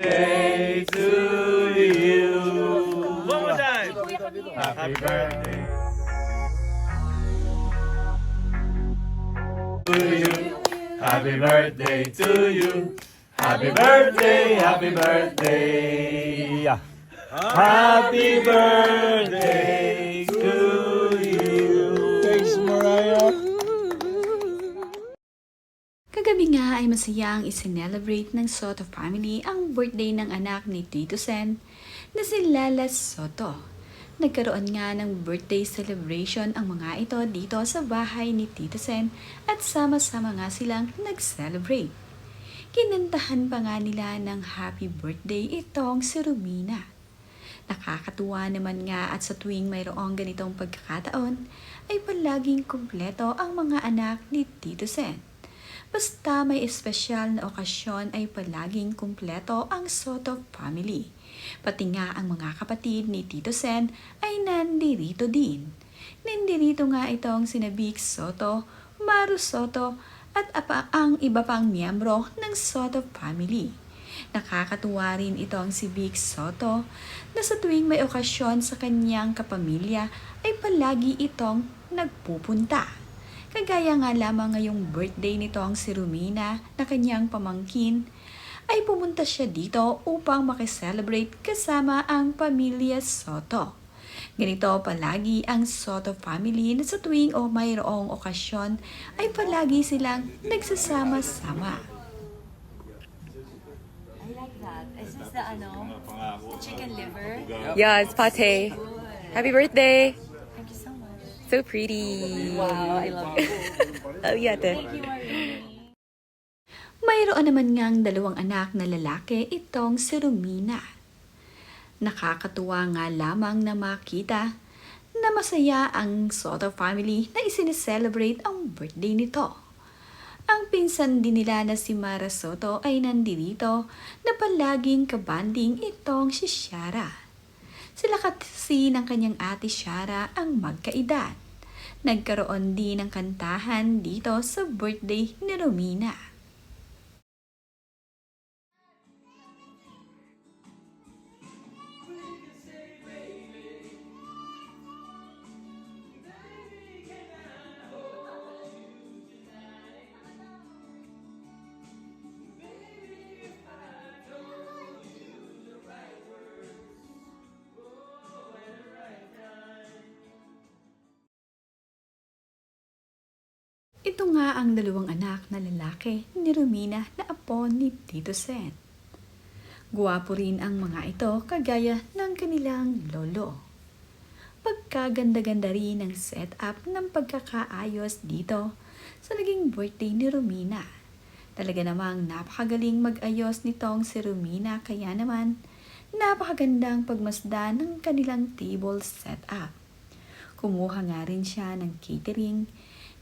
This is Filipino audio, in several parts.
birthday to you. One more time. Happy birthday to you. Happy birthday to you. Happy birthday, happy birthday. Happy birthday to you. Thanks, Mariah. Kagabi nga ay masayang isinelebrate ng Soto family ang birthday ng anak ni Tito Sen na si Lala Soto. Nagkaroon nga ng birthday celebration ang mga ito dito sa bahay ni Tito Sen at sama-sama nga silang nag-celebrate. Kinantahan pa nga nila ng happy birthday itong si Romina. Nakakatuwa naman nga at sa tuwing mayroong ganitong pagkakataon ay palaging kumpleto ang mga anak ni Tito Sen. Basta may espesyal na okasyon ay palaging kumpleto ang Soto family. Pati nga ang mga kapatid ni Tito Sen ay nandirito din. Nandirito nga itong sina Vic Soto, Maru Soto at ang iba pang miyembro ng Soto family. Nakakatuwa rin itong si Vic Soto na sa tuwing may okasyon sa kanyang kapamilya ay palagi itong nagpupunta. Kagaya nga lamang ngayong birthday nitong si Romina na kanyang pamangkin, ay pumunta siya dito upang makiselebrate kasama ang pamilya Soto. Ganito palagi ang Soto family na sa tuwing mayroong okasyon ay palagi silang nagsasama-sama. I like that. Is this the chicken liver? Yeah, it's pate. Happy birthday. Thank you so much. So pretty. Wow, I love it. Oh, yeah. Thank you, Marie. Mayroon naman ngang dalawang anak na lalaki itong si Romina. Nakakatuwa nga lamang na makita na masaya ang Soto family na isineselebrate ang birthday nito. Ang pinsan din nila na si Mara Soto ay nandito na palaging kabanding itong si Shara. Sila kasi ng kanyang ate Shara ang magkaedad. Nagkaroon din ng kantahan dito sa birthday ni Romina. Ito nga ang dalawang anak na lalaki ni Romina na apo ni Tito Sen. Guwapo rin ang mga ito kagaya ng kanilang lolo. Pagkaganda-ganda rin ang setup ng pagkakaayos dito sa naging birthday ni Romina. Talaga namang napakagaling mag-ayos nitong si Romina kaya naman napakagandang pagmasdan ng kanilang table setup. Kumuha nga rin siya ng catering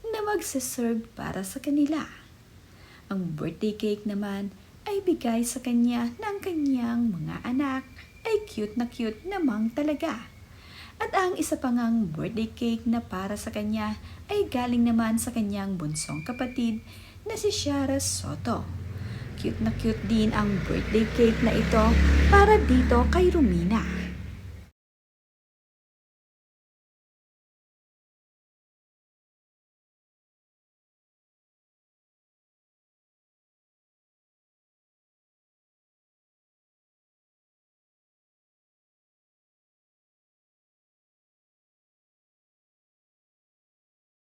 na magsaserve para sa kanila. Ang birthday cake naman ay bigay sa kanya ng kanyang mga anak ay cute namang talaga. At ang isa pa ngang birthday cake na para sa kanya ay galing naman sa kanyang bunsong kapatid na si Shara Soto. Cute din ang birthday cake na ito para dito kay Romina.